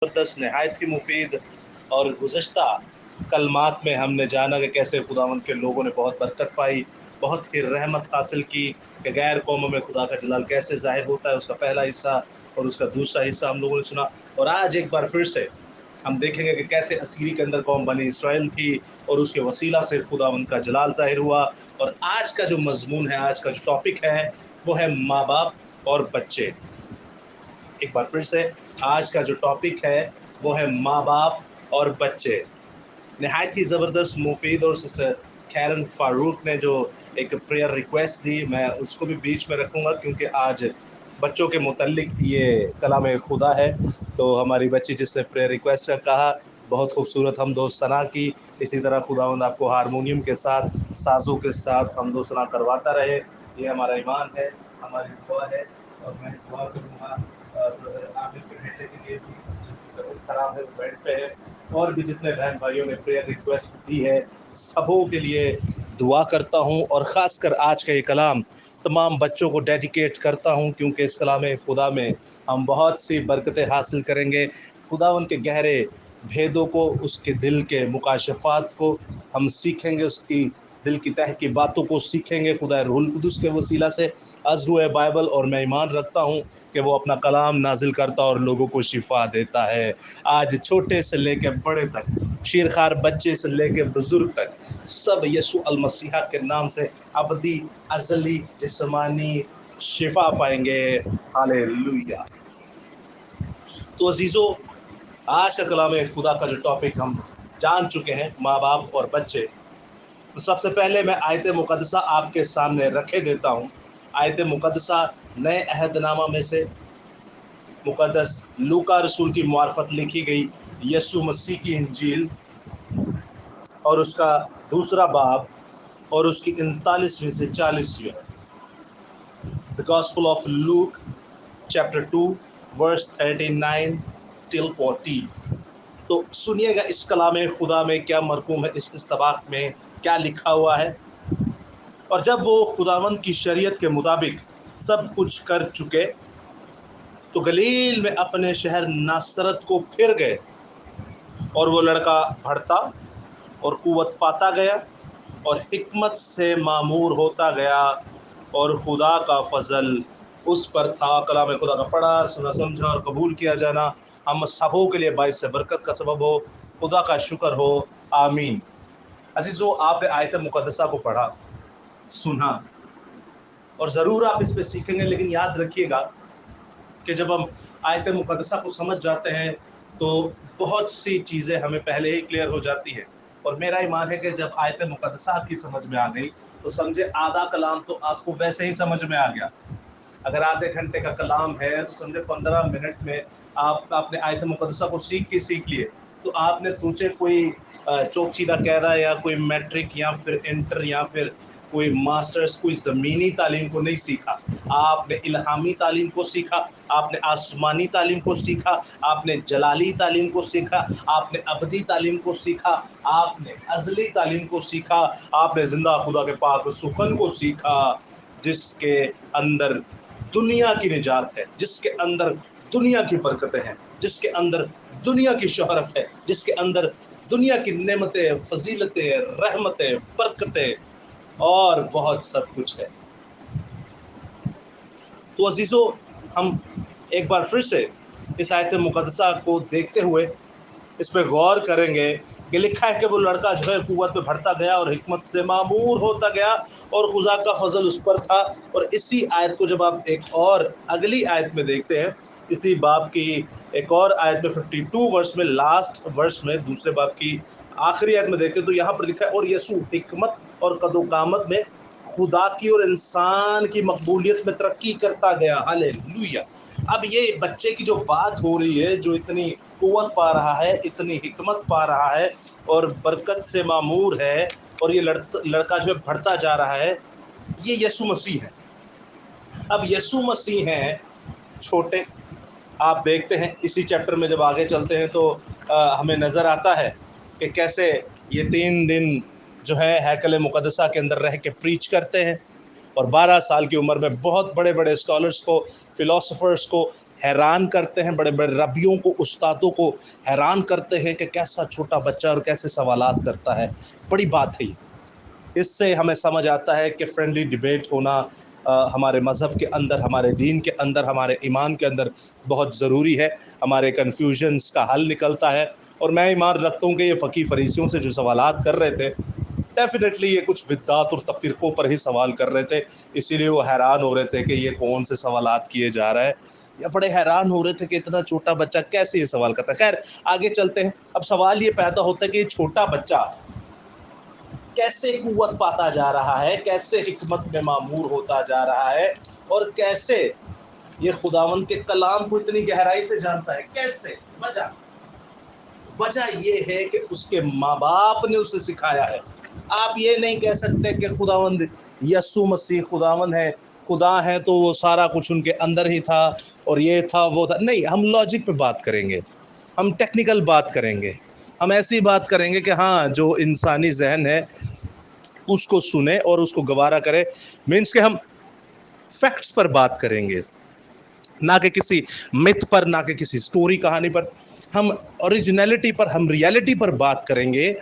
زبردست نہایت ہی مفید اور گزشتہ کلمات میں ہم نے جانا کہ کیسے خداوند کے لوگوں نے بہت برکت پائی، بہت ہی رحمت حاصل کی کہ غیر قوموں میں خدا کا جلال کیسے ظاہر ہوتا ہے، اس کا پہلا حصہ اور اس کا دوسرا حصہ ہم لوگوں نے سنا۔ اور آج ایک بار پھر سے ہم دیکھیں گے کہ کیسے اسیری کے اندر قوم بنی اسرائیل تھی اور اس کے وسیلہ سے خداوند کا جلال ظاہر ہوا۔ اور آج کا جو مضمون ہے، آج کا جو ٹاپک ہے، وہ ہے ماں باپ اور بچے۔ ایک بار پھر سے آج کا جو ٹاپک ہے وہ ہے ماں باپ اور بچے۔ نہایت ہی زبردست مفید، اور سسٹر کیرن فاروق نے جو ایک پریئر ریکویسٹ دی، میں اس کو بھی بیچ میں رکھوں گا کیونکہ آج بچوں کے متعلق یہ کلام خدا ہے۔ تو ہماری بچی جس نے پریئر ریکویسٹ کا کہا، بہت خوبصورت حمد و ثنا کی۔ اسی طرح خداوند آپ کو ہارمونیم کے ساتھ، سازوں کے ساتھ حمد و ثنا کرواتا رہے۔ یہ ہمارا ایمان ہے، ہماری دعا ہے۔ اور میں دعا کروں گا برادر عامر کے بیٹے کے لیے بھی، جن کی طبیعت خراب ہے، وہ بیڈ پہ ہے، اور بھی جتنے بہن بھائیوں نے پریئر ریکویسٹ دی ہے، سبوں کے لیے دعا کرتا ہوں۔ اور خاص کر آج کا یہ کلام تمام بچوں کو ڈیڈیکیٹ کرتا ہوں، کیونکہ اس کلام خدا میں ہم بہت سی برکتیں حاصل کریں گے۔ خداوند کے گہرے بھیدوں کو، اس کے دل کے مکاشفات کو ہم سیکھیں گے، اس کی دل کی تہ کی باتوں کو سیکھیں گے خدا روح القدس کے وسیلہ سے از روح بائبل۔ اور میں ایمان رکھتا ہوں کہ وہ اپنا کلام نازل کرتا اور لوگوں کو شفا دیتا ہے۔ آج چھوٹے سے لے کے بڑے تک، شیرخوار بچے سے لے کے بزرگ تک، سب یسوع المسیح کے نام سے ابدی ازلی جسمانی شفا پائیں گے۔ ہاللیلویہ۔ تو عزیزو، آج کا کلام خدا کا جو ٹاپک ہم جان چکے ہیں، ماں باپ اور بچے۔ تو سب سے پہلے میں آیت مقدسہ آپ کے سامنے رکھے دیتا ہوں۔ آیت مقدسہ نئے عہد نامہ میں سے مقدس لوکا رسول کی معرفت لکھی گئی یسوع مسیح کی انجیل، اور اس کا دوسرا باب اور اس کی 39ویں سے 40ویں۔ The Gospel of Luke chapter 2 verse 39 till 40۔ تو سنیے گا اس کلام خدا میں کیا مرقوم ہے، اس طباق میں کیا لکھا ہوا ہے۔ اور جب وہ خداوند کی شریعت کے مطابق سب کچھ کر چکے تو گلیل میں اپنے شہر ناصرت کو پھر گئے، اور وہ لڑکا بڑھتا اور قوت پاتا گیا اور حکمت سے معمور ہوتا گیا، اور خدا کا فضل اس پر تھا۔ کلام خدا کا پڑھا، سنا، سمجھا اور قبول کیا جانا ہم سبوں کے لیے باعث برکت کا سبب ہو۔ خدا کا شکر ہو، آمین۔ عزیزو، آپ نے آیت مقدسہ کو پڑھا، سنا، اور ضرور آپ اس پہ سیکھیں گے، لیکن یاد رکھیے گا کہ جب ہم آیت مقدسہ کو سمجھ جاتے ہیں تو بہت سی چیزیں ہمیں پہلے ہی کلیئر ہو جاتی ہیں۔ اور میرا ایمان ہے کہ جب آیت مقدسہ آپ کی سمجھ میں آ گئی تو سمجھے آدھا کلام تو آپ کو ویسے ہی سمجھ میں آ گیا۔ اگر آدھے گھنٹے کا کلام ہے تو سمجھے 15 منٹ میں آپ نے آیت مقدسہ کو سیکھ لیے۔ تو آپ نے سوچے کوئی چوک سیدھا کہہ رہا ہے، یا کوئی میٹرک یا پھر انٹر یا پھر کوئی ماسٹرز، کوئی زمینی تعلیم کو نہیں سیکھا۔ آپ نے الہامی تعلیم کو سیکھا، آپ نے آسمانی تعلیم کو سیکھا، آپ نے جلالی تعلیم کو سیکھا، آپ نے ابدی تعلیم کو سیکھا، آپ نے ازلی تعلیم کو سیکھا، آپ نے زندہ خدا کے پاک سخن کو سیکھا، جس کے اندر دنیا کی نجات ہے، جس کے اندر دنیا کی برکتیں ہیں، جس کے اندر دنیا کی شہرت ہے، جس کے اندر دنیا کی نعمتیں، فضیلتیں، رحمتیں، برکتیں اور بہت سب کچھ ہے۔ تو عزیزو، ہم ایک بار پھر سے اس آیت مقدسہ کو دیکھتے ہوئے اس پہ غور کریں گے کہ لکھا ہے کہ وہ لڑکا جو ہے قوت میں بڑھتا گیا اور حکمت سے معمور ہوتا گیا، اور خدا کا فضل اس پر تھا۔ اور اسی آیت کو جب آپ ایک اور اگلی آیت میں دیکھتے ہیں، اسی باب کی ایک اور آیت میں 52 ورس میں، لاسٹ ورس میں، دوسرے باب کی آخری آیت میں دیکھتے ہیں تو یہاں پر لکھا ہے، اور یسوع حکمت اور قد و قامت میں خدا کی اور انسان کی مقبولیت میں ترقی کرتا گیا۔ ہاللیلویہ۔ اب یہ بچے کی جو بات ہو رہی ہے، جو اتنی قوت پا رہا ہے، اتنی حکمت پا رہا ہے اور برکت سے معمور ہے، اور یہ لڑکا جو بڑھتا جا رہا ہے، یہ یسوع مسیح ہے۔ اب یسوع مسیح ہیں چھوٹے، آپ دیکھتے ہیں اسی چیپٹر میں جب آگے چلتے ہیں تو ہمیں نظر آتا ہے کہ کیسے یہ 3 دن جو ہے ہیکل مقدسہ کے اندر رہ کے پریچ کرتے ہیں، اور 12 سال کی عمر میں بہت بڑے بڑے اسکالرس کو، فلاسفرس کو حیران کرتے ہیں، بڑے بڑے ربیوں کو، استادوں کو حیران کرتے ہیں کہ کیسا چھوٹا بچہ اور کیسے سوالات کرتا ہے۔ بڑی بات ہے یہ۔ اس سے ہمیں سمجھ آتا ہے کہ فرینڈلی ڈیبیٹ ہونا ہمارے مذہب کے اندر، ہمارے دین کے اندر، ہمارے ایمان کے اندر بہت ضروری ہے۔ ہمارے کنفیوژنس کا حل نکلتا ہے۔ اور میں ایمان رکھتا ہوں کہ یہ فقی فریسیوں سے جو سوالات کر رہے تھے، ڈیفینیٹلی یہ کچھ بدعات اور تفرقوں پر ہی سوال کر رہے تھے، اسی لیے وہ حیران ہو رہے تھے کہ یہ کون سے سوالات کیے جا رہا ہے، یا بڑے حیران ہو رہے تھے کہ اتنا چھوٹا بچہ کیسے یہ سوال کرتا ہے۔ خیر آگے چلتے ہیں۔ اب سوال یہ پیدا ہوتا ہے کہ یہ چھوٹا بچہ کیسے قوت پاتا جا رہا ہے، کیسے حکمت میں معمور ہوتا جا رہا ہے، اور کیسے یہ خداوند کے کلام کو اتنی گہرائی سے جانتا ہے، کیسے؟ وجہ یہ ہے کہ اس کے ماں باپ نے اسے سکھایا ہے۔ آپ یہ نہیں کہہ سکتے کہ خداوند یسوع مسیح خداوند ہے، خدا ہے تو وہ سارا کچھ ان کے اندر ہی تھا اور یہ تھا وہ تھا، نہیں۔ ہم لاجک پہ بات کریں گے، ہم ٹیکنیکل بات کریں گے، ہم ایسی بات کریں گے کہ ہاں جو انسانی ذہن ہے اس کو سنے اور اس کو گوارا کرے، مینس کہ ہم فیکٹس پر بات کریں گے، نہ کہ کسی مت پر، نہ کہ کسی سٹوری کہانی پر۔ ہم اوریجنلٹی پر، ہم ریالٹی پر بات کریں گے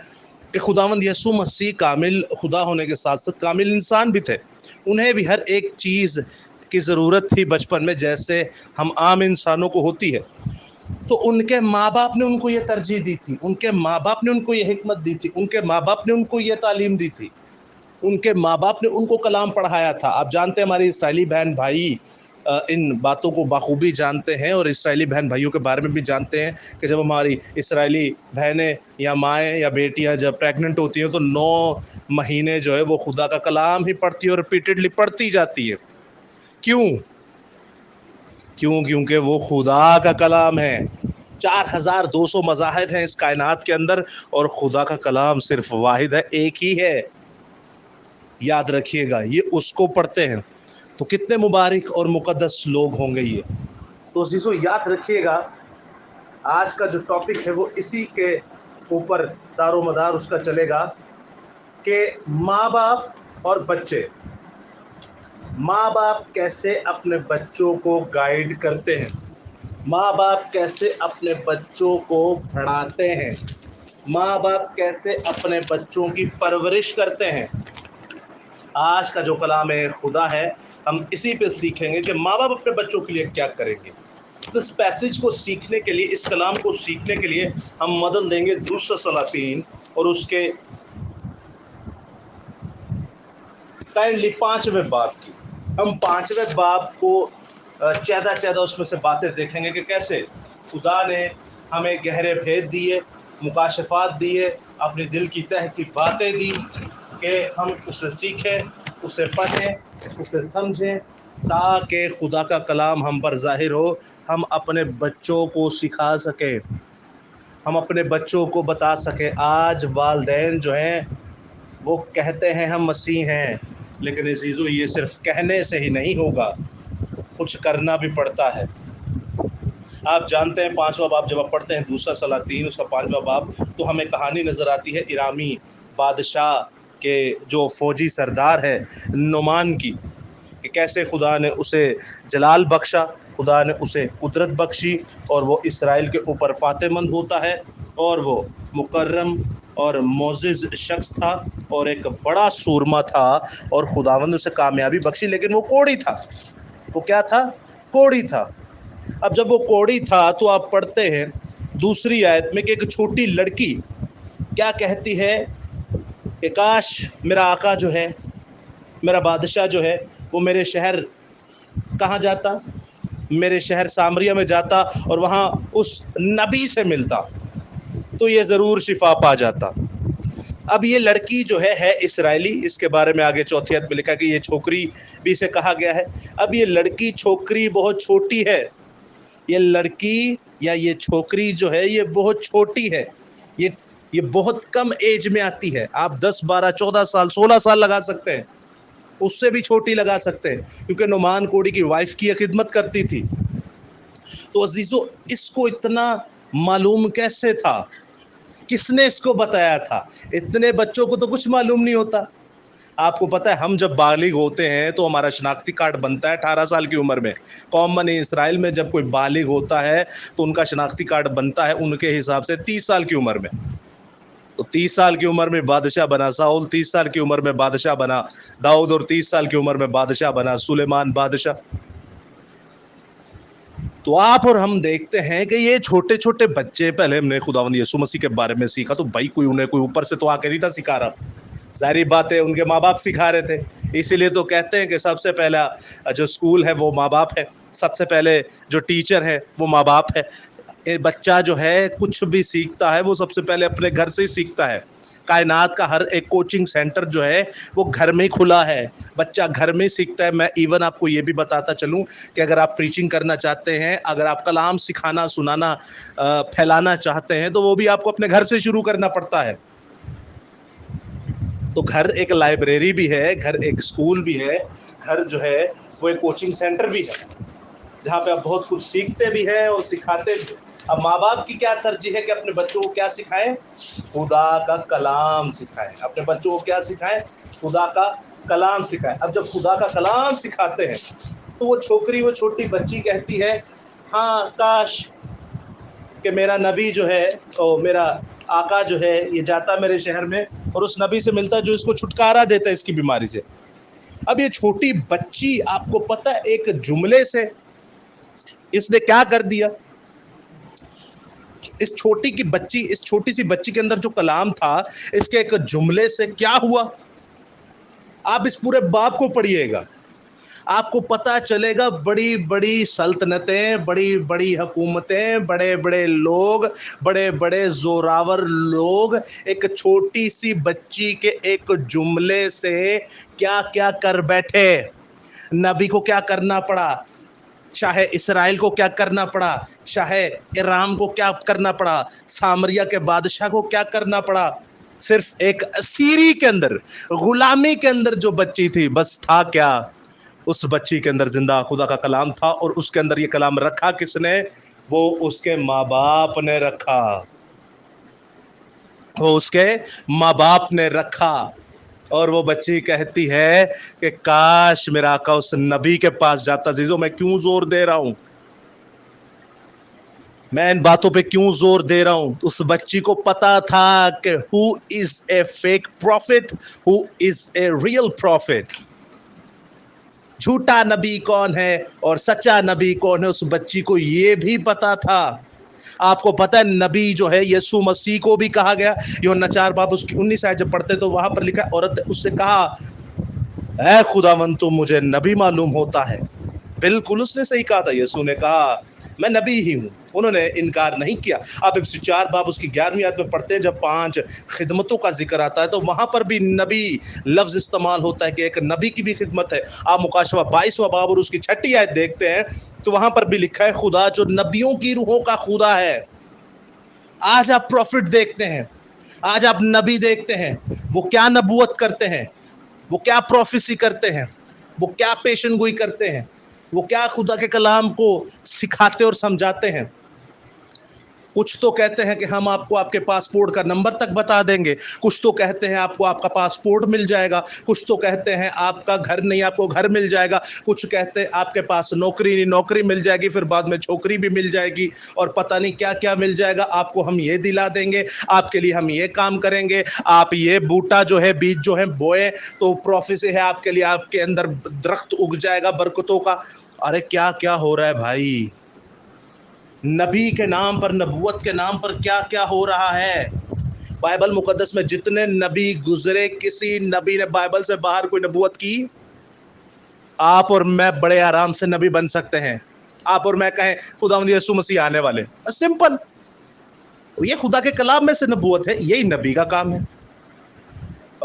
کہ خداوند یسوع مسیح کامل خدا ہونے کے ساتھ ساتھ کامل انسان بھی تھے۔ انہیں بھی ہر ایک چیز کی ضرورت تھی بچپن میں، جیسے ہم عام انسانوں کو ہوتی ہے۔ تو ان کے ماں باپ نے ان کو یہ ترجیح دی تھی، ان کے ماں باپ نے ان کو یہ حکمت دی تھی، ان کے ماں باپ نے ان کو یہ تعلیم دی تھی، ان کے ماں باپ نے ان کو کلام پڑھایا تھا۔ آپ جانتے ہیں ہماری اسرائیلی بہن بھائی ان باتوں کو بخوبی جانتے ہیں، اور اسرائیلی بہن بھائیوں کے بارے میں بھی جانتے ہیں کہ جب ہماری اسرائیلی بہنیں یا مائیں یا بیٹیاں جب پریگننٹ ہوتی ہیں تو 9 مہینے جو ہے وہ خدا کا کلام ہی پڑھتی ہے اور ریپیٹڈلی پڑھتی جاتی ہے۔ کیوں؟ کیونکہ وہ خدا کا کلام ہے۔ 4200 مذاہب ہیں اس کائنات کے اندر، اور خدا کا کلام صرف واحد ہے، ایک ہی ہے۔ یاد رکھیے گا، یہ اس کو پڑھتے ہیں تو کتنے مبارک اور مقدس لوگ ہوں گے یہ۔ تو عزیزو یاد رکھیے گا، آج کا جو ٹاپک ہے وہ اسی کے اوپر دار و مدار اس کا چلے گا کہ ماں باپ اور بچے، ماں باپ کیسے اپنے بچوں کو گائیڈ کرتے ہیں، ماں باپ کیسے اپنے بچوں کو پڑھاتے ہیں، ماں باپ کیسے اپنے بچوں کی پرورش کرتے ہیں۔ آج کا جو کلام خدا ہے، ہم اسی پہ سیکھیں گے کہ ماں باپ اپنے بچوں کے لیے کیا کریں گے۔ تو اس پیسج کو سیکھنے کے لیے، اس کلام کو سیکھنے کے لیے ہم مدد دیں گے دوسرا سلاطین اور اس کے کائنڈلی 5ویں باب کی۔ ہم 5ویں باب کو چیدہ اس میں سے باتیں دیکھیں گے کہ کیسے خدا نے ہمیں گہرے بھید دیے، مکاشفات دیے، اپنے دل کی تہ کی باتیں دی کہ ہم اسے سیکھیں، اسے پڑھیں، اسے سمجھیں، تاکہ خدا کا کلام ہم پر ظاہر ہو، ہم اپنے بچوں کو سکھا سکیں، ہم اپنے بچوں کو بتا سکیں۔ آج والدین جو ہیں وہ کہتے ہیں ہم مسیح ہیں، لیکن عزیزو یہ صرف کہنے سے ہی نہیں ہوگا، کچھ کرنا بھی پڑتا ہے۔ آپ جانتے ہیں 5واں باب جب آپ پڑھتے ہیں دوسرا سلاطین اس کا 5واں باب، تو ہمیں کہانی نظر آتی ہے ایرامی بادشاہ کے جو فوجی سردار ہے نعمان کی، کہ کیسے خدا نے اسے جلال بخشا، خدا نے اسے قدرت بخشی، اور وہ اسرائیل کے اوپر فاتح مند ہوتا ہے، اور وہ مکرم اور معزز شخص تھا اور ایک بڑا سورما تھا، اور خداوند اسے کامیابی بخشی، لیکن وہ کوڑی تھا۔ وہ کیا تھا؟ کوڑی تھا۔ اب جب وہ کوڑی تھا تو آپ پڑھتے ہیں دوسری آیت میں کہ ایک چھوٹی لڑکی کیا کہتی ہے کہ کاش میرا آقا جو ہے، میرا بادشاہ جو ہے، وہ میرے شہر کہاں جاتا؟ میرے شہر سامریہ میں جاتا اور وہاں اس نبی سے ملتا تو یہ ضرور شفا پا جاتا۔ اب یہ لڑکی جو ہے اسرائیلی، اس کے بارے میں آگے چوتھی آیت میں لکھا کہ یہ چھوکری بھی اسے کہا گیا ہے۔ اب یہ لڑکی چھوکری بہت چھوٹی ہے، یہ لڑکی یا یہ چھوکری جو ہے یہ بہت چھوٹی ہے، یہ بہت کم ایج میں آتی ہے۔ آپ 10 12 14 سال 16 سال لگا سکتے ہیں، اس سے بھی چھوٹی لگا سکتے ہیں، کیونکہ نعمان کوڑی کی وائف کی خدمت کرتی تھی۔ تو عزیزو اس کو اتنا معلوم کیسے تھا؟ کس نے اس کو بتایا تھا؟ اتنے بچوں کو تو کچھ معلوم نہیں ہوتا۔ آپ کو پتہ ہے ہم جب بالغ ہوتے ہیں تو ہمارا شناختی کارڈ بنتا ہے 18 سال کی عمر میں. قوم بنی اسرائیل میں جب کوئی بالغ ہوتا ہے تو ان کا شناختی کارڈ بنتا ہے ان کے حساب سے 30 سال کی عمر میں. تو 30 سال کی عمر میں بادشاہ بنا ساؤل, 30 سال کی عمر میں بادشاہ بنا داؤد, اور 30 سال کی عمر میں بادشاہ بنا سلیمان بادشاہ. تو آپ اور ہم دیکھتے ہیں کہ یہ چھوٹے چھوٹے بچے, پہلے ہم نے خداوند یسوع مسیح کے بارے میں سیکھا تو بھائی کوئی اوپر سے تو آ کے نہیں تھا سکھا رہا, ظاہری بات ہے ان کے ماں باپ سکھا رہے تھے. اسی لیے تو کہتے ہیں کہ سب سے پہلا جو اسکول ہے وہ ماں باپ ہے, سب سے پہلے جو ٹیچر ہے وہ ماں باپ ہے. بچہ جو ہے کچھ بھی سیکھتا ہے وہ سب سے پہلے اپنے گھر سے ہی سیکھتا ہے. کائنات کا ہر ایک کوچنگ سینٹر جو ہے وہ گھر میں ہی کھلا ہے, بچہ گھر میں سیکھتا ہے. میں ایون آپ کو یہ بھی بتاتا چلوں کہ اگر آپ پریچنگ کرنا چاہتے ہیں, اگر آپ کلام سکھانا سنانا پھیلانا چاہتے ہیں تو وہ بھی آپ کو اپنے گھر سے شروع کرنا پڑتا ہے. تو گھر ایک لائبریری بھی ہے, گھر ایک اسکول بھی ہے, گھر جو ہے وہ ایک کوچنگ سینٹر بھی ہے جہاں پہ آپ بہت کچھ سیکھتے بھی ہیں اور سکھاتے بھی. اب ماں باپ کی کیا ترجیح ہے کہ اپنے بچوں کو کیا سکھائیں؟ خدا کا کلام سکھائیں. اپنے بچوں کو کیا سکھائیں؟ خدا کا کلام سکھائیں. اب جب خدا کا کلام سکھاتے ہیں تو وہ چھوکری, وہ چھوٹی بچی کہتی ہے ہاں کاش کہ میرا نبی جو ہے میرا آقا جو ہے یہ جاتا میرے شہر میں اور اس نبی سے ملتا جو اس کو چھٹکارا دیتا ہے اس کی بیماری سے. اب یہ چھوٹی بچی, آپ کو پتہ ہے ایک جملے سے اس نے کیا کر دیا؟ اس چھوٹی سی بچی کے اندر جو کلام تھا اس کے ایک جملے سے کیا ہوا؟ آپ اس پورے باب کو پڑھیے گا, آپ کو پتا چلے گا بڑی بڑی سلطنتیں, بڑی بڑی حکومتیں, بڑے بڑے لوگ, بڑے بڑے زوراور لوگ ایک چھوٹی سی بچی کے ایک جملے سے کیا کیا کر بیٹھے. نبی کو کیا کرنا پڑا, شاہ اسرائیل کو کیا کرنا پڑا, شاہ ارام کو کیا کرنا پڑا, سامریا کے بادشاہ کو کیا کرنا پڑا. صرف ایک اسیری کے اندر, غلامی کے اندر جو بچی تھی, بس تھا کیا؟ اس بچی کے اندر زندہ خدا کا کلام تھا, اور اس کے اندر یہ کلام رکھا کس نے؟ وہ اس کے ماں باپ نے رکھا. وہ اس کے ماں باپ نے رکھا. اور وہ بچی کہتی ہے کہ کاش میرا آقا اس نبی کے پاس جاتا. عزیزو میں کیوں زور دے رہا ہوں, میں ان باتوں پہ کیوں زور دے رہا ہوں؟ اس بچی کو پتا تھا کہ who is a fake prophet, who is a real prophet. جھوٹا نبی کون ہے اور سچا نبی کون ہے, اس بچی کو یہ بھی پتا تھا. آپ کو پتہ ہے نبی جو ہے یسوع مسیح کو بھی کہا گیا, یوحنا 4 باب اس کی 19 آیت جب پڑھتے تو وہاں پر لکھا ہے, عورت اس سے کہا اے خداوند تو مجھے نبی معلوم ہوتا ہے. بالکل اس نے صحیح کہا تھا. یسوع نے کہا میں نبی ہی ہوں. انہوں نے انکار نہیں کیا. آپ افسی 4 باب اس کی 11ویں آیت میں پڑھتے ہیں, جب 5 خدمتوں کا ذکر آتا ہے تو وہاں پر بھی نبی لفظ استعمال ہوتا ہے کہ ایک نبی کی بھی خدمت ہے. آپ مکاشفہ 22واں باب اور اس کی 6 آیت دیکھتے ہیں تو وہاں پر بھی لکھا ہے خدا جو نبیوں کی روحوں کا خدا ہے. آج آپ پروفٹ دیکھتے ہیں, آج آپ نبی دیکھتے ہیں, وہ کیا نبوت کرتے ہیں, وہ کیا پروفیسی کرتے ہیں, وہ کیا پیشن گوئی کرتے ہیں, وہ کیا خدا کے کلام کو سکھاتے اور سمجھاتے ہیں. کچھ تو کہتے ہیں کہ ہم آپ کو آپ کے پاسپورٹ کا نمبر تک بتا دیں گے, کچھ تو کہتے ہیں آپ کو آپ کا پاسپورٹ مل جائے گا, کچھ تو کہتے ہیں آپ کا گھر نہیں آپ کو گھر مل جائے گا, کچھ کہتے ہیں آپ کے پاس نوکری نہیں نوکری مل جائے گی, پھر بعد میں چھوکری بھی مل جائے گی, اور پتہ نہیں کیا کیا مل جائے گا. آپ کو ہم یہ دلا دیں گے, آپ کے لیے ہم یہ کام کریں گے, آپ یہ بوٹا جو ہے بیج جو ہے بوئے تو پروفیسی ہے آپ کے لیے, آپ کے اندر درخت اگ جائے گا برکتوں کا. ارے کیا کیا ہو رہا ہے بھائی؟ نبی کے نام پر, نبوت کے نام پر کیا کیا ہو رہا ہے؟ بائبل مقدس میں جتنے نبی گزرے, کسی نبی نے بائبل سے باہر کوئی نبوت کی؟ آپ اور میں بڑے آرام سے نبی بن سکتے ہیں. آپ اور میں کہیں خداوند یسوع مسیح آنے والے, سمپل. یہ خدا کے کلام میں سے نبوت ہے, یہی نبی کا کام ہے.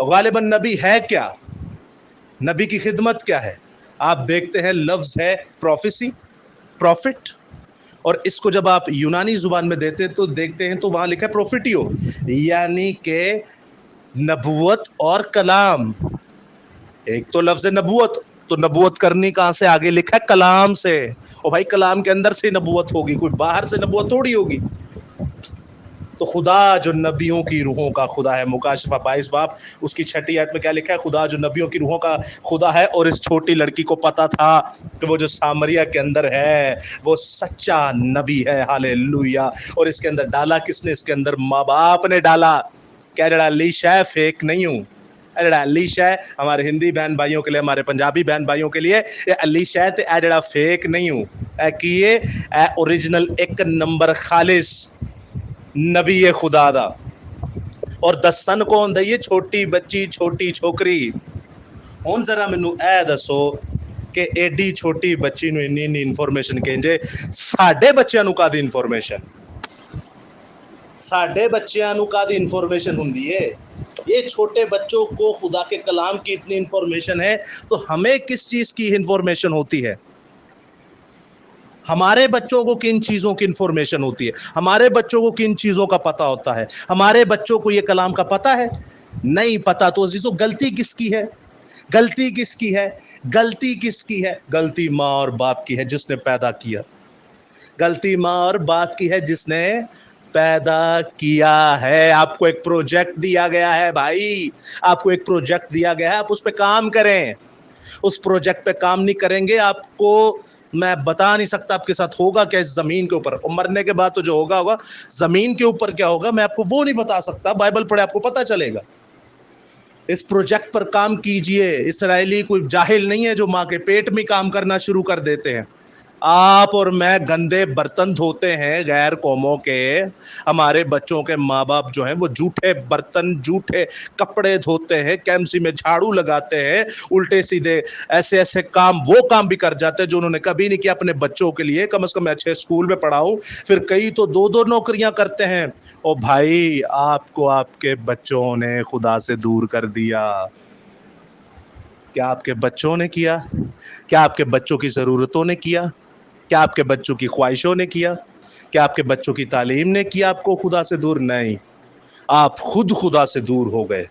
غالباً نبی ہے کیا, نبی کی خدمت کیا ہے؟ آپ دیکھتے ہیں لفظ ہے پروفیسی, پروفٹ, اور اس کو جب آپ یونانی زبان میں دیتے تو دیکھتے ہیں تو وہاں لکھا ہے پروفیٹیو, یعنی کہ نبوت اور کلام. ایک تو لفظ نبوت, تو نبوت کرنی کہاں سے؟ آگے لکھا ہے کلام سے. اور بھائی کلام کے اندر سے نبوت ہوگی, کوئی باہر سے نبوت تھوڑی ہوگی. تو خدا جو نبیوں کی روحوں کا خدا ہے، مکاشفہ 22 باب اس کی 6 آیت میں کیا لکھا ہے؟ خدا جو نبیوں کی روحوں کا خدا ہے، اور اس چھوٹی لڑکی کو پتا تھا کہ وہ جو سامریا کے اندر ہے وہ سچا نبی ہے، ہالےلویا۔ اور اس کے اندر ڈالا کس نے؟ اس کے اندر ماں باپ نے ڈالا۔ کیا جڑا لیشا ہے، فیک نہیں ہوں۔ جڑا علیشا ہے ہمارے ہندی بہن بھائیوں کے لیے، ہمارے پنجابی بہن بھائیوں کے لیے، یہ علیشا ہے تے اے جڑا فیک نہیں ہوں، اے کیے اے اوریجنل ایک نمبر خالص نبی خدا دا۔ اور دسن کون دئیے؟ چھوٹی بچی، چھوٹی چھوکری۔ ہن ذرا مینوں اے دسو کہ ایڈی چھوٹی بچی نو انی انفارمیشن کہنجے، ساڈے بچیاں نو کادی انفارمیشن؟ ساڈے بچیاں نو کادی انفارمیشن ہوندی ہے؟ یہ چھوٹے بچوں کو خدا کے کلام کی اتنی انفارمیشن ہے، تو ہمیں کس چیز کی انفارمیشن ہوتی ہے؟ ہمارے بچوں کو کن چیزوں کی انفارمیشن ہوتی ہے؟ ہمارے بچوں کو کن چیزوں کا پتہ ہوتا ہے؟ ہمارے بچوں کو یہ کلام کا پتہ ہے؟ نہیں پتہ۔ تو عزیزو غلطی کس کی ہے؟ غلطی کس کی ہے؟ غلطی کس کی ہے؟ غلطی ماں اور باپ کی ہے جس نے پیدا کیا۔ غلطی ماں اور باپ کی ہے جس نے پیدا کیا ہے۔ آپ کو ایک پروجیکٹ دیا گیا ہے بھائی، آپ کو ایک پروجیکٹ دیا گیا ہے، آپ اس پہ کام کریں۔ اس پروجیکٹ پہ کام نہیں کریں گے، آپ کو میں بتا نہیں سکتا آپ کے ساتھ ہوگا کیا اس زمین کے اوپر، اور مرنے کے بعد تو جو ہوگا ہوگا۔ زمین کے اوپر کیا ہوگا میں آپ کو وہ نہیں بتا سکتا، بائبل پڑھے آپ کو پتا چلے گا۔ اس پروجیکٹ پر کام کیجئے۔ اسرائیلی کوئی جاہل نہیں ہے جو ماں کے پیٹ میں کام کرنا شروع کر دیتے ہیں۔ آپ اور میں گندے برتن دھوتے ہیں غیر قوموں کے، ہمارے بچوں کے ماں باپ جو ہیں وہ جھوٹے برتن، جھوٹے کپڑے دھوتے ہیں، کیمسی میں جھاڑو لگاتے ہیں، الٹے سیدھے ایسے ایسے کام، وہ کام بھی کر جاتے ہیں جو انہوں نے کبھی نہیں کیا اپنے بچوں کے لیے۔ کم از کم میں اچھے اسکول میں پڑھاؤں، پھر کئی تو دو دو نوکریاں کرتے ہیں۔ او بھائی، آپ کو آپ کے بچوں نے خدا سے دور کر دیا۔ کیا آپ کے بچوں نے کیا؟ کیا آپ کے بچوں کی ضرورتوں نے کیا؟ کیا آپ کے بچوں کی خواہشوں نے کیا؟ کیا آپ کے بچوں کی تعلیم نے کیا آپ کو خدا سے دور؟ نہیں، آپ خود خدا سے دور ہو گئے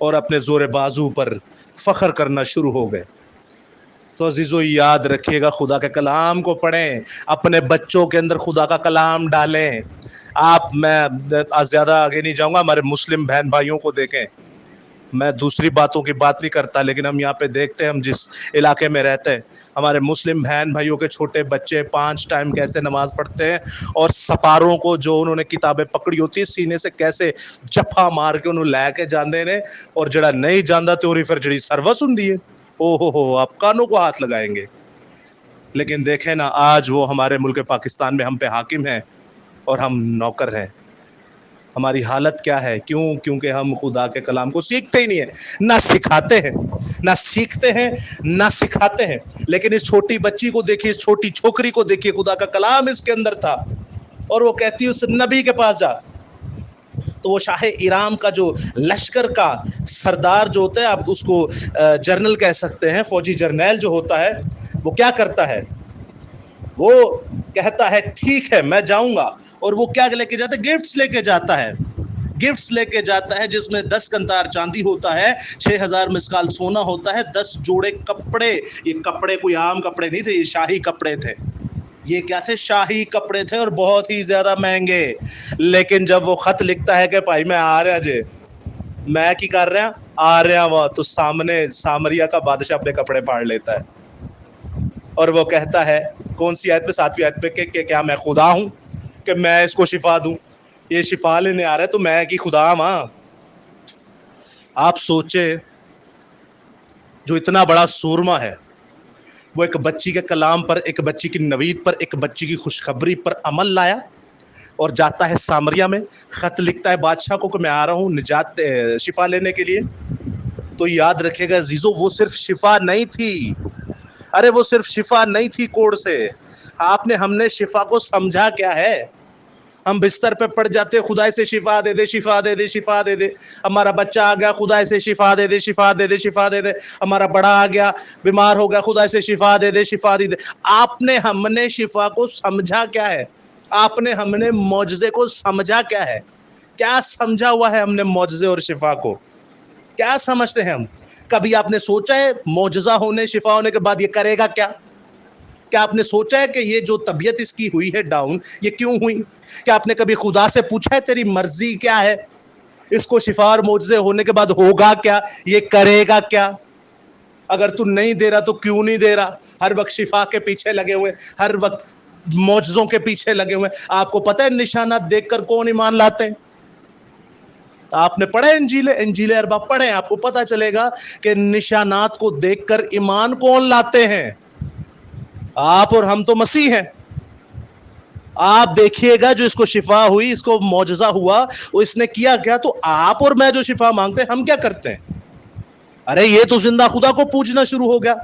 اور اپنے زور بازو پر فخر کرنا شروع ہو گئے۔ تو عزیزو یاد رکھیے گا، خدا کے کلام کو پڑھیں، اپنے بچوں کے اندر خدا کا کلام ڈالیں۔ آپ، میں زیادہ آگے نہیں جاؤں گا، ہمارے مسلم بہن بھائیوں کو دیکھیں۔ میں دوسری باتوں کی بات نہیں کرتا، لیکن ہم یہاں پہ دیکھتے ہیں، ہم جس علاقے میں رہتے ہیں، ہمارے مسلم بہن بھائیوں کے چھوٹے بچے 5 ٹائم کیسے نماز پڑھتے ہیں، اور سپاروں کو جو انہوں نے کتابیں پکڑی ہوتی ہے سینے سے کیسے جفا مار کے انہوں لے کے جاندے نے، اور جڑا نہیں جاندا تو پھر جڑی سروس ہوندی ہے، او ہو آپ کانوں کو ہاتھ لگائیں گے۔ لیکن دیکھیں نا، آج وہ ہمارے ملک پاکستان میں ہم پہ حاکم ہیں اور ہم نوکر ہیں۔ ہماری حالت کیا ہے؟ کیوں؟ کیونکہ ہم خدا کے کلام کو سیکھتے ہی نہیں ہیں، نہ سکھاتے ہیں، نہ سیکھتے ہیں، نہ سکھاتے ہیں۔ لیکن اس چھوٹی بچی کو دیکھیے، اس چھوٹی چھوکری کو دیکھیے، خدا کا کلام اس کے اندر تھا، اور وہ کہتی ہے اس نبی کے پاس جا۔ تو وہ شاہ ایران کا جو لشکر کا سردار جو ہوتا ہے، آپ اس کو جنرل کہہ سکتے ہیں، فوجی جرنیل جو ہوتا ہے، وہ کیا کرتا ہے؟ وہ کہتا ہے ٹھیک ہے میں جاؤں گا، اور وہ کیا لے کے جاتا ہے؟ گفٹس لے کے جاتا ہے۔ گفٹس لے کے جاتا ہے جس میں 10 قنطار چاندی ہوتا ہے، 6000 مسکال سونا ہوتا ہے، 10 جوڑے کپڑے۔ یہ کپڑے کوئی عام کپڑے نہیں تھے، یہ شاہی کپڑے تھے۔ یہ کیا تھے؟ شاہی کپڑے تھے، اور بہت ہی زیادہ مہنگے۔ لیکن جب وہ خط لکھتا ہے کہ بھائی میں آ رہا جے، میں کی کر رہا آ رہا وہ، تو سامنے سامریا کا بادشاہ اپنے کپڑے پھاڑ لیتا ہے، اور وہ کہتا ہے کون سی آیت پہ؟ 7ویں آیت پہ، کہ کیا میں خدا ہوں کہ میں اس کو شفا دوں؟ یہ شفا لینے آ رہا ہے تو میں کی خدا ہاں؟ آپ سوچے، جو اتنا بڑا سورما ہے، وہ ایک بچی کے کلام پر، ایک بچی کی نوید پر، ایک بچی کی خوشخبری پر عمل لایا، اور جاتا ہے سامریا میں، خط لکھتا ہے بادشاہ کو کہ میں آ رہا ہوں نجات شفا لینے کے لیے۔ تو یاد رکھے گا عزیزو، وہ صرف شفا نہیں تھی، ارے وہ صرف شفا نہیں تھی کوڑ سے۔ ہم نے شفا کو سمجھا کیا ہے؟ ہم بستر پہ پڑ جاتے، خدا سے شفا دے دے، شفا دے دے، شفا دے دے۔ ہمارا بچہ آ گیا، خدا سے شفا دے دے، شفا دے دے، شفا دے دے۔ ہمارا بڑا آ گیا، بیمار ہو گیا، خدا سے شفا دے دے، شفا دے دے۔ ہم نے شفا کو سمجھا کیا ہے؟ ہم نے معجزے کو سمجھا کیا ہے؟ کیا سمجھا ہوا ہے ہم نے معجزے اور شفا کو؟ کیا سمجھتے ہیں ہم؟ کبھی آپ نے سوچا ہے معجزہ ہونے، شفا ہونے کے بعد یہ کرے گا کیا؟ کیا آپ نے سوچا ہے کہ یہ جو طبیعت اس کی ہوئی ہے ڈاؤن، یہ کیوں ہوئی؟ کیا آپ نے کبھی خدا سے پوچھا ہے تیری مرضی کیا ہے؟ اس کو شفا اور معجزے ہونے کے بعد ہوگا کیا؟ یہ کرے گا کیا؟ اگر تو نہیں دے رہا تو کیوں نہیں دے رہا؟ ہر وقت شفا کے پیچھے لگے ہوئے، ہر وقت معجزوں کے پیچھے لگے ہوئے. آپ کو پتہ ہے نشانات دیکھ کر کون ایمان لاتے ہیں؟ آپ نے پڑھے انجیل اربع پڑھیں، آپ کو پتا چلے گا کہ نشانات کو دیکھ کر ایمان کون لاتے ہیں؟ آپ اور ہم تو مسیح ہیں. آپ دیکھیے گا جو اس کو شفا ہوئی، اس کو معجزہ ہوا، وہ اس نے کیا کیا؟ تو آپ اور میں جو شفا مانگتے ہیں، ہم کیا کرتے ہیں؟ ارے یہ تو زندہ خدا کو پوجنا شروع ہو گیا.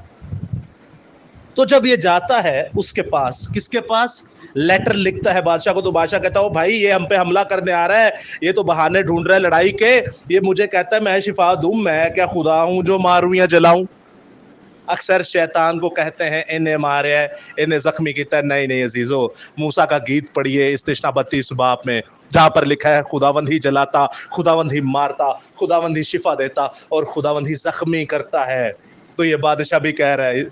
تو جب یہ جاتا ہے اس کے پاس، کس کے پاس؟ لیٹر لکھتا ہے بادشاہ کو، تو بادشاہ کہتا ہے بھائی یہ ہم پہ حملہ کرنے آ رہا ہے، یہ تو بہانے ڈھونڈ رہا ہے لڑائی کے، یہ مجھے کہتا ہے میں شفا دوں، میں کیا خدا ہوں جو ماروں یا جلاؤں؟ اکثر شیطان کو کہتے ہیں انہیں مارے ہے، انہیں زخمی کیتا ہے. نہیں نہیں عزیزو، موسیٰ کا گیت پڑھیے استشنا 32 باب میں، جہاں پر لکھا ہے خداوند ہی جلاتا، خداوند ہی مارتا، خداوند ہی شفا دیتا اور خداوند ہی زخمی کرتا ہے. تو یہ بادشاہ بھی کہہ رہا ہے،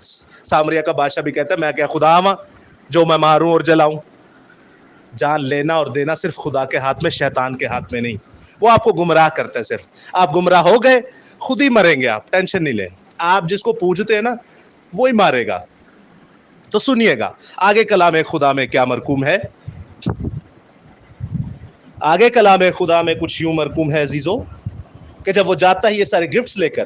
سامریہ کا بادشاہ بھی کہتا ہے میں کیا خدا ہوں جو میں ماروں اور جلاؤں؟ جان لینا اور دینا صرف خدا کے ہاتھ میں، شیطان کے ہاتھ میں نہیں. وہ آپ کو گمراہ کرتا ہے. صرف آپ گمراہ ہو گئے، خود ہی مریں گے. آپ ٹینشن نہیں لیں. آپ جس کو پوجتے ہیں نا وہی مارے گا. تو سنیے گا آگے کلام خدا میں کیا مرکوم ہے. آگے کلام خدا میں کچھ یوں مرکوم ہے عزیزو کہ جب وہ جاتا ہے یہ سارے گفٹس لے کر،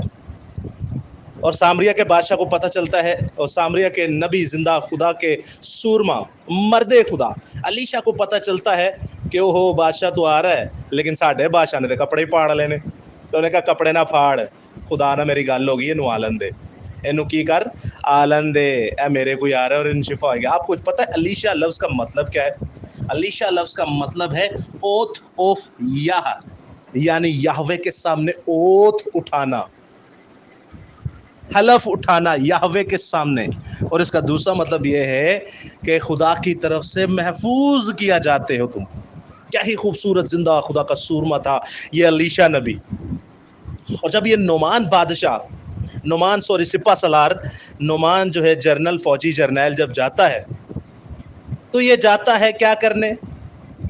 اور سامریہ کے بادشاہ کو پتہ چلتا ہے، اور سامریہ کے نبی زندہ خدا کے سورما مرد خدا علیشا کو پتہ چلتا ہے کہ اوہو بادشاہ تو آ رہا ہے، لیکن ساڈے بادشاہ نے تو کپڑے ہی پاڑ لینے. تو انہوں نے کہا کپڑے نہ پھاڑ، خدا نہ میری گل ہوگی، اینو آلن دے، اینو کی کر آلن دے، اے میرے کوئی آ رہا ہے اور ان شفا ہوگی. آپ کو پتہ ہے علیشا لفظ کا مطلب کیا ہے؟ علیشا لفظ کا مطلب ہے اوتھ آف یاہ، یعنی یہوے کے سامنے اوتھ اٹھانا، حلف اٹھانا یہوے کے سامنے. اور اس کا دوسرا مطلب یہ ہے کہ خدا کی طرف سے محفوظ کیا جاتے ہو تم. کیا ہی خوبصورت زندہ خدا کا سورما تھا یہ علیشا نبی. اور جب یہ نعمان سپہ سالار، نعمان جو ہے جنرل، فوجی جرنیل، جب جاتا ہے تو یہ جاتا ہے کیا کرنے؟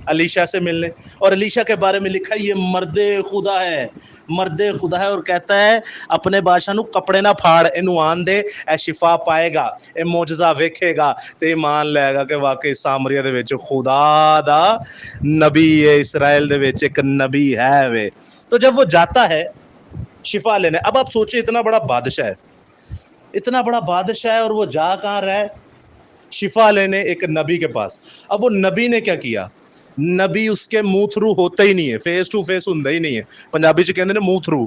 علیشا سے ملنے. اور علیشا کے بارے میں لکھا ہے یہ مرد خدا ہے، مرد خدا ہے، اور کہتا ہے اپنے بادشاہ نو کپڑے نہ پھاڑ، اینو آن دے، اے شفا پائے گا، اے معجزہ ویکھے گا تے مان لے گا کہ واقعی سامریہ دے وچ خدا دا نبی ہے، اسرائیل دے وچ ایک نبی ہے وے. تو جب وہ جاتا ہے شفا لینے، اب آپ سوچیں اتنا بڑا بادشاہ ہے، اتنا بڑا بادشاہ ہے، اور وہ جا کہاں رہا ہے؟ شفا لینے ایک نبی کے پاس. اب وہ نبی نے کیا کیا؟ نبی اس کے منہ تھرو ہوتا ہی نہیں ہے، فیس ٹو فیس ہوندا ہی نہیں ہے. پنجابی چ کہندے نے منہ تھرو،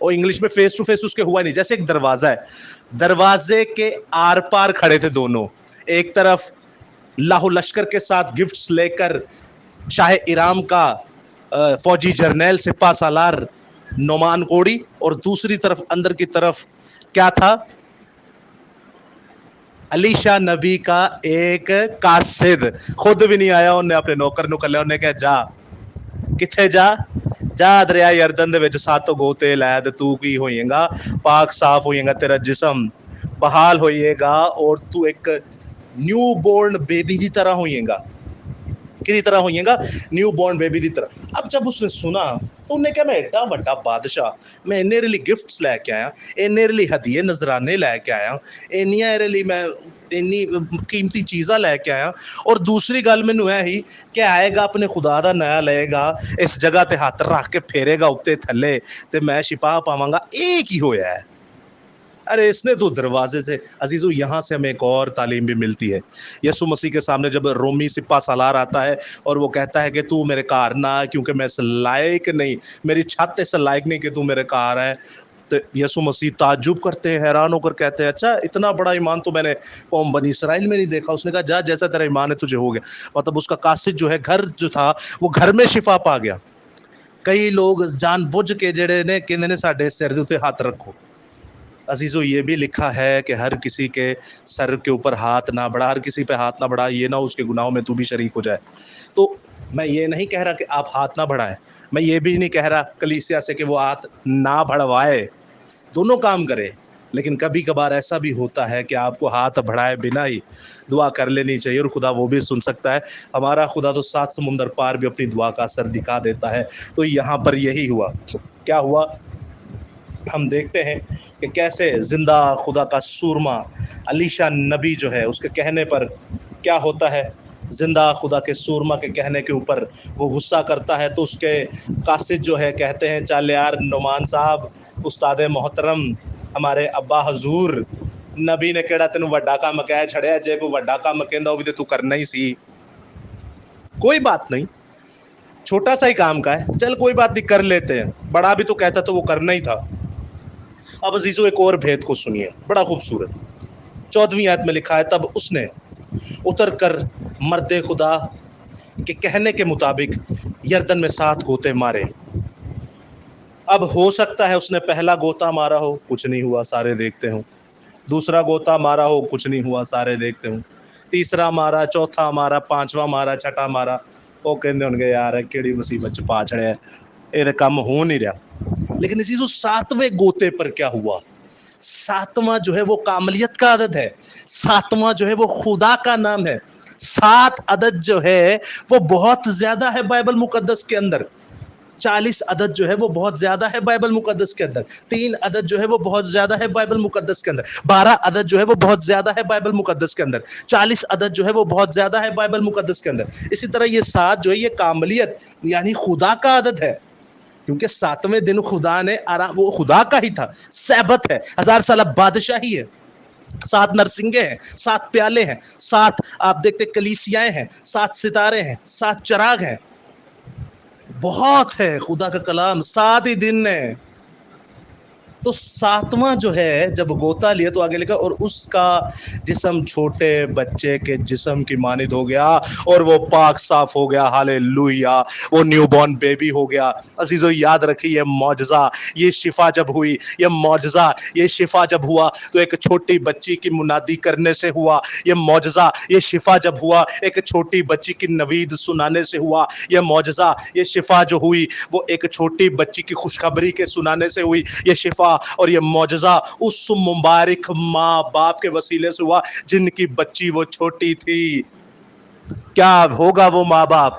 اور انگلش میں فیس ٹو فیس اس کے ہوا نہیں. جیسے ایک دروازہ ہے، دروازے کے آر پار کھڑے تھے دونوں، ایک طرف لاہو لشکر کے ساتھ گفٹس لے کر شاہ ایرام کا فوجی جرنیل سپہ سالار نعمان کوڑی، اور دوسری طرف اندر کی طرف کیا تھا؟ علیشا نبی کا ایک قاصد. خود بھی نہیں آیا، انہیں اپنے نوکر نو کلیا، انہیں کہا جا کتھے جا دریا یردن دے وچ 7 گوتے لے تے تو کی ہوئیں گا، پاک صاف ہوئیں گا، تیرا جسم بحال ہوئے گا، اور تو ایک نیو بورن بیبی دی طرح ہوئیں گا. کی طرح ہوئیں گا؟ نیو بورن بیبی دی طرح. اب جب اس نے سنا تو انہیں کہا میں ایڈا بڑا بادشاہ، میں میرے لیے گفٹس لے کے آیا، میرے لیے ہدیے نذرانے لے کے آیا، میرے لیے میں اتنی قیمتی چیزاں لے کے آیا، اور دوسری گل مینوں ہے ہی کہ آئے گا اپنے خدا دا نیا لے گا، اس جگہ تے ہاتھ رکھ کے پھیرے گا اوتے تھلے تے میں شفا پاواں گا. ایک ہی ہویا ہے. ارے اس نے تو دروازے سے، عزیزو یہاں سے ہمیں ایک اور تعلیم بھی ملتی ہے. یسوع مسیح کے سامنے جب رومی سپہ سالار آتا ہے اور وہ کہتا ہے کہ تو میرے کار نہ آ کیونکہ میں اس لائق نہیں، میری چھت اس لائق نہیں کہ تو میرے کار آئے. تو یسوع مسیح تعجب کرتے ہیں، حیران ہو کر کہتے ہیں اچھا اتنا بڑا ایمان تو میں نے قوم بنی اسرائیل میں نہیں دیکھا. اس نے کہا جا جیسا تیرا ایمان ہے تجھے ہو گیا. مطلب اس کا قاصد جو ہے، گھر جو تھا وہ گھر میں شفا پا گیا. کئی لوگ جان بوجھ کے جڑے نے کہندے نے ساڈے سر دے اوتے ہاتھ رکھو. عزیزو یہ بھی لکھا ہے کہ ہر کسی کے سر کے اوپر ہاتھ نہ بڑھا، ہر کسی پہ ہاتھ نہ بڑھا، یہ نہ اس کے گناہوں میں تو بھی شریک ہو جائے. تو میں یہ نہیں کہہ رہا کہ آپ ہاتھ نہ بڑھائیں، میں یہ بھی نہیں کہہ رہا کلیسیا سے کہ وہ ہاتھ نہ بڑھوائے، دونوں کام کرے. لیکن کبھی کبھار ایسا بھی ہوتا ہے کہ آپ کو ہاتھ بڑھائے بنا ہی دعا کر لینی چاہیے، اور خدا وہ بھی سن سکتا ہے۔ ہمارا خدا تو 7 سمندر پار بھی اپنی دعا کا اثر دکھا دیتا ہے۔ تو یہاں پر یہی ہوا۔ کیا ہوا؟ ہم دیکھتے ہیں کہ کیسے زندہ خدا کا سورما علیشا نبی جو ہے، اس کے کہنے پر کیا ہوتا ہے؟ زندہ خدا کے سورما کے کہنے کے اوپر وہ غصہ کرتا ہے، تو اس کے قاصد جو ہے کہتے ہیں، چل یار نعمان صاحب، استاد محترم، ہمارے ابا حضور، نبی نے کہڑا تینوں وڈا کام کہہ چھڑیا، جے کوئی وڈا کام کہندا ہووے تے تو کرنا ہی سی، کوئی بات نہیں، چھوٹا سا ہی کام کا ہے، چل کوئی بات نہیں کر لیتے ہیں، بڑا بھی تو کہتا تو وہ کرنا ہی تھا۔ اب عزیزو ایک اور بھید کو سنیے، بڑا خوبصورت، 14ویں آیت میں لکھا ہے، تب اس نے اتر کر مرد خدا کے کہنے کے مطابق یردن میں 7 گوتے مارے۔ اب ہو سکتا ہے اس نے پہلا گوتا مارا ہو، کچھ نہیں ہوا، سارے دیکھتے ہوں، دوسرا گوتا مارا ہو، کچھ نہیں ہوا، سارے دیکھتے ہوں، تیسرا مارا، چوتھا مارا، پانچواں مارا، چھٹا مارا، وہ کہندے ہون گے یار کیڑی مصیبت چ پا چھڑیا، یہ کام ہو نہیں رہا۔ لیکن اسی 7ویں گوتے پر کیا ہوا؟ 7واں جو ہے وہ کاملیت کا عدد ہے، 7واں جو ہے وہ خدا کا نام ہے، 7 عدد جو ہے وہ بہت زیادہ ہے بائبل مقدس کے اندر، 40 عدد جو ہے وہ بہت زیادہ ہے بائبل مقدس کے اندر، 3 عدد جو ہے وہ بہت زیادہ ہے بائبل مقدس کے اندر، 12 عدد جو ہے وہ بہت زیادہ ہے بائبل مقدس کے اندر، 40 عدد جو ہے وہ بہت زیادہ ہے بائبل مقدس کے اندر۔ اسی طرح یہ 7 جو ہے یہ کاملیت یعنی خدا کا عدد ہے، کیونکہ 7ویں دن خدا نے وہ خدا کا ہی تھا، سبت ہے، 1000 سالہ بادشاہی ہے، 7 نرسنگے ہیں، 7 پیالے ہیں، 7 آپ دیکھتے کلیسیائیں ہیں، 7 ستارے ہیں، 7 چراغ ہیں، بہت ہے خدا کا کلام، 7 ہی دن ہے۔ تو 7واں جو ہے جب غوطہ لیا تو آگے لکھا اور اس کا جسم چھوٹے بچے کے جسم کی مانند ہو گیا اور وہ پاک صاف ہو گیا، ہالےلویا، وہ نیو بورن بیبی ہو گیا۔ عزیزو یاد رکھیے یہ معجزہ، یہ شفا جب ہوئی، یہ معجزہ، یہ شفا جب ہوا تو ایک چھوٹی بچی کی منادی کرنے سے ہوا، یہ معجزہ، یہ شفا جب ہوا ایک چھوٹی بچی کی نوید سنانے سے ہوا، یہ معجزہ، یہ شفا جو ہوئی وہ ایک چھوٹی بچی کی خوشخبری کے سنانے سے ہوئی، یہ شفا اور یہ معجزہ اس مبارک ماں باپ کے وسیلے سے ہوا جن کی بچی وہ چھوٹی تھی۔ کیا ہوگا وہ ماں باپ،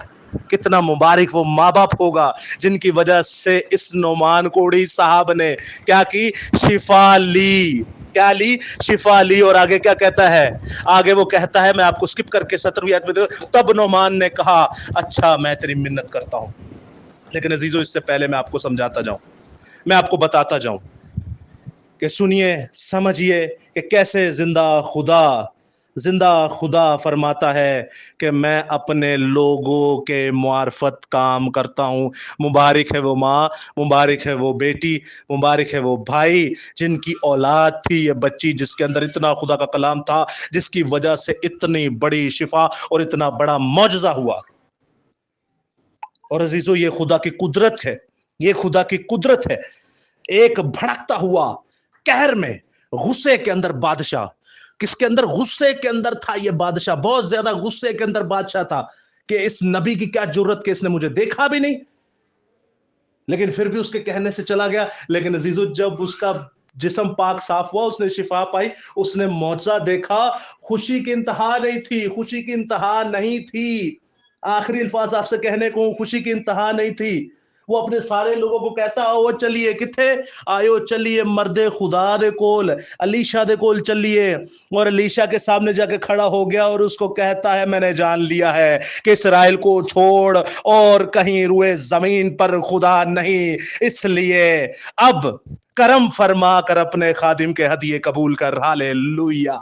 کتنا مبارک وہ ماں باپ ہوگا جن کی وجہ سے اس نعمان کوڑی صاحب نے کیا کی؟ شفا لی۔ کیا لی؟ شفا لی۔ اور آگے کیا کہتا ہے؟ آگے وہ کہتا ہے، میں آپ کو سکپ کر کے 17ویں آیت میں دیکھو، تب نعمان نے کہا اچھا میں تیری منت کرتا ہوں۔ لیکن عزیزو اس سے پہلے میں آپ کو سمجھاتا جاؤں، میں آپ کو بتاتا جاؤں کہ سنیے، سمجھیے کہ کیسے زندہ خدا فرماتا ہے کہ میں اپنے لوگوں کے معرفت کام کرتا ہوں۔ مبارک ہے وہ ماں، مبارک ہے وہ بیٹی، مبارک ہے وہ بھائی جن کی اولاد تھی یہ بچی جس کے اندر اتنا خدا کا کلام تھا، جس کی وجہ سے اتنی بڑی شفا اور اتنا بڑا معجزہ ہوا۔ اور عزیزو یہ خدا کی قدرت ہے، یہ خدا کی قدرت ہے۔ ایک بھڑکتا ہوا قہر میں، غصے کے اندر بادشاہ، کس کے اندر؟ غصے کے اندر تھا یہ بادشاہ، بہت زیادہ غصے کے اندر بادشاہ تھا کہ اس نبی کی کیا جرت کہ اس نے مجھے دیکھا بھی نہیں، لیکن پھر بھی اس کے کہنے سے چلا گیا۔ لیکن عزیزو جب اس کا جسم پاک صاف ہوا، اس نے شفا پائی، اس نے معجزہ دیکھا، خوشی کی انتہا نہیں تھی، خوشی کی انتہا نہیں تھی۔ آخری الفاظ آپ سے کہنے کو، خوشی کی انتہا نہیں تھی۔ وہ اپنے سارے لوگوں کو کہتا آؤ چلیے، کتھے آئیو چلیے مرد خدا دے کول، علیشا دے کول چلیے، اور علیشا کے سامنے جا کے کھڑا ہو گیا اور اس کو کہتا ہے میں نے جان لیا ہے کہ اسرائیل کو چھوڑ اور کہیں روئے زمین پر خدا نہیں، اس لیے اب کرم فرما کر اپنے خادم کے ہدیے قبول کر۔ ہالےلویا۔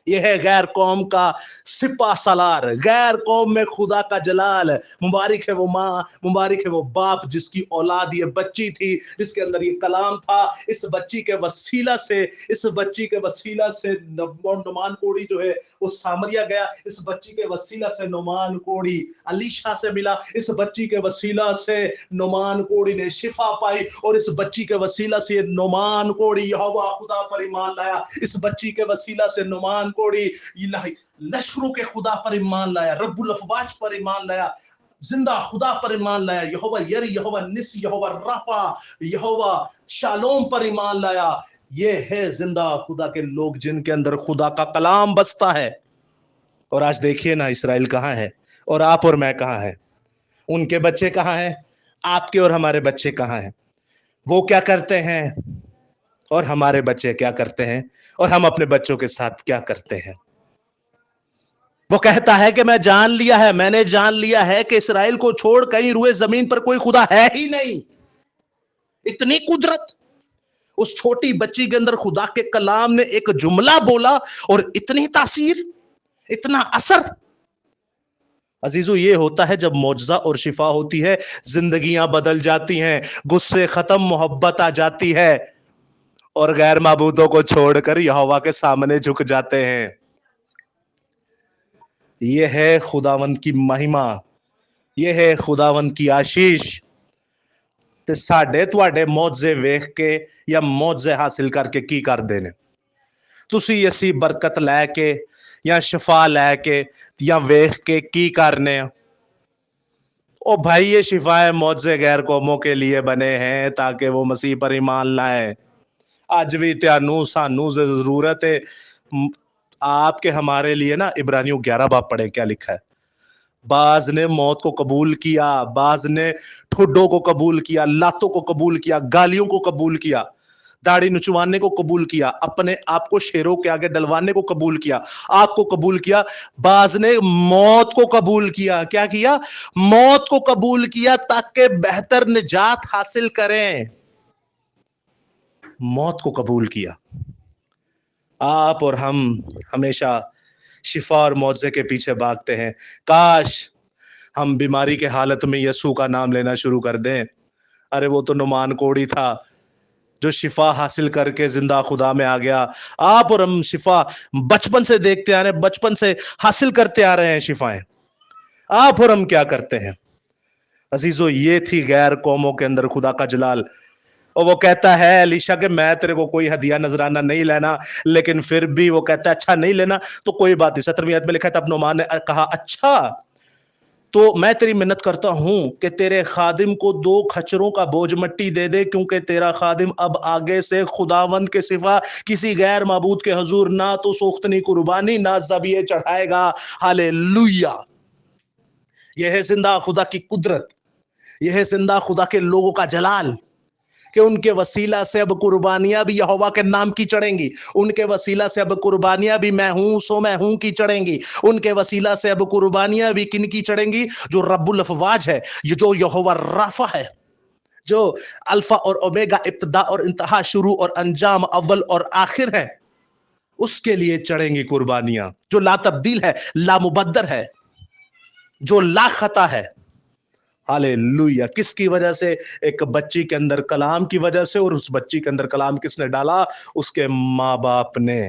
یہ ہے غیر قوم کا سپہ سالار، غیر قوم میں خدا کا جلال۔ مبارک ہے وہ ماں، مبارک ہے وہ باپ جس کی اولاد یہ بچی تھی، جس کے اندر یہ کلام تھا۔ اس بچی کے وسیلہ سے، اس بچی کے وسیلہ سے نعمان کوڑی جو ہے وہ سامریا گیا، اس بچی کے وسیلہ سے نعمان کوڑی علیشا سے ملا، اس بچی کے وسیلہ سے نعمان کوڑی نے شفا پائی، اور اس بچی کے وسیلہ سے نعمان کوڑی یہوہ خدا پر ایمان لایا، اس بچی کے وسیلہ سے نعمان کوڑی لشکروں کے خدا پر ایمان لایا، رب الافواج پر ایمان لایا، زندہ خدا پر ایمان لایا، یہوہ یری، یہوہ نس، یہوہ رفع، یہوہ شالوم پر ایمان لایا۔ یہ ہے زندہ خدا کے لوگ جن کے اندر خدا کا کلام بستا ہے. اور آج دیکھیے نا اسرائیل کہاں ہے اور آپ اور میں کہاں ہیں. ان کے بچے کہاں ہیں, آپ کے اور ہمارے بچے کہاں ہیں. وہ کیا کرتے ہیں اور ہمارے بچے کیا کرتے ہیں, اور ہم اپنے بچوں کے ساتھ کیا کرتے ہیں. وہ کہتا ہے کہ میں نے جان لیا ہے کہ اسرائیل کو چھوڑ کہیں روئے زمین پر کوئی خدا ہے ہی نہیں. اتنی قدرت اس چھوٹی بچی کے اندر, خدا کے کلام نے ایک جملہ بولا اور اتنی تاثیر, اتنا اثر. عزیزو, یہ ہوتا ہے جب معجزہ اور شفا ہوتی ہے, زندگیاں بدل جاتی ہیں, غصے ختم, محبت آ جاتی ہے, اور غیر معبودوں کو چھوڑ کر یہوہ کے سامنے جھک جاتے ہیں. یہ ہے خداوند کی مہمہ, یہ ہے خداوند کی آشیش. تے ساڈے تواڈے معجزے ویکھ کے یا معجزے حاصل کر کے کی کر دینے. تسی اسی برکت لے کے یا شفا لے کے یا ویکھ کے کی کرنے. او بھائی, یہ شفائے معجزے غیر قوموں کے لیے بنے ہیں تاکہ وہ مسیح پر ایمان لائیں. اج بھی تانوں سانوں ضرورت ہے آپ کے ہمارے لیے نا. عبرانیوں 11 باب پڑھیں کیا لکھا ہے. بعض نے موت کو قبول کیا, بعض نے ٹھڈوں کو قبول کیا, لاتوں کو قبول کیا, گالیوں کو قبول کیا, داڑھی نچوانے کو قبول کیا, اپنے آپ کو شیروں کے آگے ڈلوانے کو قبول کیا, آگ کو قبول کیا. بعض نے موت کو قبول کیا. کیا کیا؟ موت کو قبول کیا تاکہ بہتر نجات حاصل کریں. موت کو قبول کیا. آپ اور ہم ہمیشہ شفا اور معجزے کے پیچھے بھاگتے ہیں. کاش ہم بیماری کے حالت میں یسوع کا نام لینا شروع کر دیں. ارے وہ تو نعمان کوڑی تھا جو شفا حاصل کر کے زندہ خدا میں آ گیا. آپ اور ہم شفا بچپن سے دیکھتے آ رہے ہیں, بچپن سے حاصل کرتے آ رہے ہیں شفائیں. آپ اور ہم کیا کرتے ہیں عزیزو؟ یہ تھی غیر قوموں کے اندر خدا کا جلال. اور وہ کہتا ہے الیشا کہ میں تیرے کو کوئی ہدیہ نذرانہ نہیں لینا, لیکن پھر بھی وہ کہتا ہے اچھا نہیں لینا تو کوئی بات نہیں. 17ویں آیت میں لکھا ہے تب نعمان نے کہا اچھا تو میں تیری منت کرتا ہوں کہ تیرے خادم کو 2 کھچروں کا بوجھ مٹی دے دے, کیونکہ تیرا خادم اب آگے سے خداوند کے سوا کسی غیر معبود کے حضور نہ تو سوختنی قربانی نہ ذبیحہ چڑھائے گا. ہالےلویا. یہ ہے زندہ خدا کی قدرت, یہ ہے زندہ خدا کے لوگوں کا جلال کہ ان کے وسیلہ سے اب قربانیاں بھی یہوہ کے نام کی چڑھیں گی. ان کے وسیلہ سے اب قربانیاں بھی میں ہوں سو میں ہوں کی چڑھیں گی. ان کے وسیلہ سے اب قربانیاں بھی کن کی چڑھیں گی؟ جو رب الافواج ہے, یہ جو یہوہ رافع ہے, جو الفا اور اومیگا, ابتدا اور انتہا, شروع اور انجام, اول اور آخر ہے. اس کے لیے چڑھیں گی قربانیاں, جو لا تبدیل ہے, لا مبدل ہے, جو لا خطا ہے. ہالےلویا. کس کی وجہ سے؟ ایک بچی کے اندر کلام کی وجہ سے. اور اس بچی کے اندر کلام کس نے ڈالا؟ اس کے ماں باپ نے.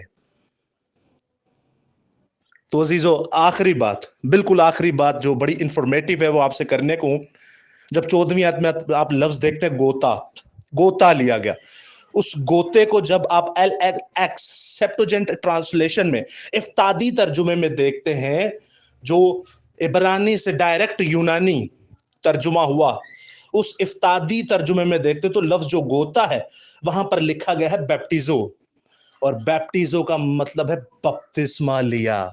تو عزیزو, آخری بات, بالکل آخری بات جو بڑی انفارمیٹیو ہے وہ آپ سے کرنے کو ہوں. جب 14ویں آیت میں آپ لفظ دیکھتے ہیں گوتا, گوتا لیا گیا. اس گوتے کو جب آپ LX سیپٹوجنٹ ٹرانسلیشن میں افتادی ترجمے میں دیکھتے ہیں, جو عبرانی سے ڈائریکٹ یونانی ترجمہ ہوا, اس افتادی ترجمے میں دیکھتے تو لفظ جو گوتا ہے وہاں پر لکھا گیا ہے بیپٹیزو, اور بیپٹیزو کا مطلب ہے بپتسمہ لیا.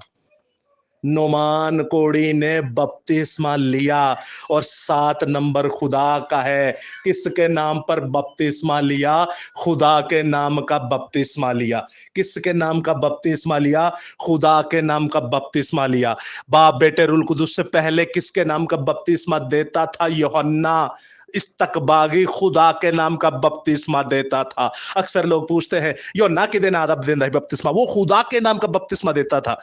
نعمان کوڑی نے بپتسمہ لیا, اور 7 نمبر خدا کا ہے. کس کے نام پر بپتسمہ لیا؟ خدا کے نام کا بپتسمہ لیا. کس کے نام کا بپتسمہ لیا؟ خدا کے نام کا بپتسمہ لیا. باپ بیٹے روح القدس سے پہلے کس کے نام کا بپتسمہ دیتا تھا؟ یوحنا استقباغی خدا کے نام کا بپتسمہ دیتا تھا. اکثر لوگ پوچھتے ہیں یوحنا کے دن آدم دین بپتسمہ, وہ خدا کے نام کا بپتسمہ دیتا تھا.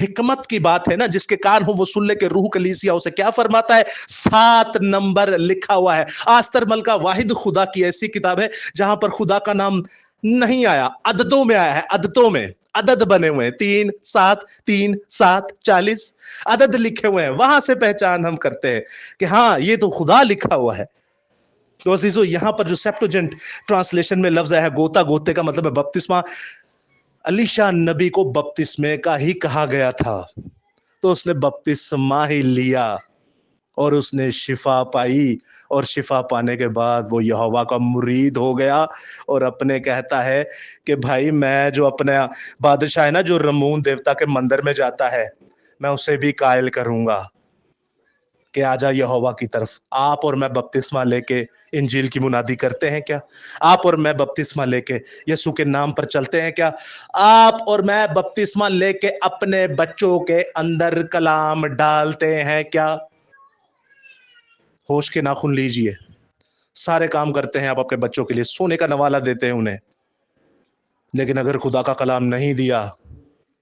حکمت کی بات ہے نا, جس کے کان ہوں وہ سن لے کہ روح کلیسیا اسے کیا فرماتا ہے. 7 نمبر لکھا ہوا ہے. آستر کا واحد خدا کی ایسی کتاب ہے جہاں پر خدا کا نام نہیں آیا, عددوں میں آیا ہے. عددوں میں عدد بنے ہوئے ہیں, 3 7 3 7 40 عدد لکھے ہوئے ہیں. وہاں سے پہچان ہم کرتے ہیں کہ ہاں یہ تو خدا لکھا ہوا ہے. تو عزیزو, یہاں پر جو سیپٹوجنٹ ٹرانسلیشن میں لفظ ہے گوتا, گوتے کا مطلب ہے بپتسمہ. الیشا نبی کو بپتسمے کا ہی کہا گیا تھا, تو اس نے بپتسمہ ہی لیا. اور اس نے شفا پائی، اور شفا پانے کے بعد وہ یہوہ کا مرید ہو گیا، اور اپنے کہتا ہے کہ بھائی میں جو اپنا بادشاہ ہے نا جو رمون دیوتا کے مندر میں جاتا ہے، میں اسے بھی قائل کروں گا کہ آجا یہوہ کی طرف۔ آپ اور میں بپتسمہ لے کے انجیل کی منادی کرتے ہیں کیا؟ آپ اور میں بپتسمہ لے کے یسوع کے نام پر چلتے ہیں کیا؟ آپ اور میں بپتسمہ لے کے اپنے بچوں کے اندر کلام ڈالتے ہیں کیا؟ ہوش کے ناخن لیجئے، سارے کام کرتے ہیں آپ اپنے بچوں کے لیے، سونے کا نوالہ دیتے ہیں انہیں، لیکن اگر خدا کا کلام نہیں دیا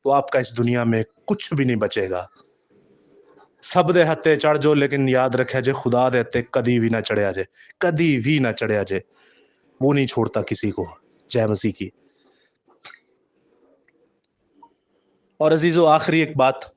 تو آپ کا اس دنیا میں کچھ بھی نہیں بچے گا۔ سب دے ہتے چڑھ جو، لیکن یاد رکھے جے خدا دیتے کدی بھی نہ چڑھیا جے، کدی بھی نہ چڑھیا جے، وہ نہیں چھوڑتا کسی کو۔ جے مسیح کی۔ اور عزیزو آخری ایک بات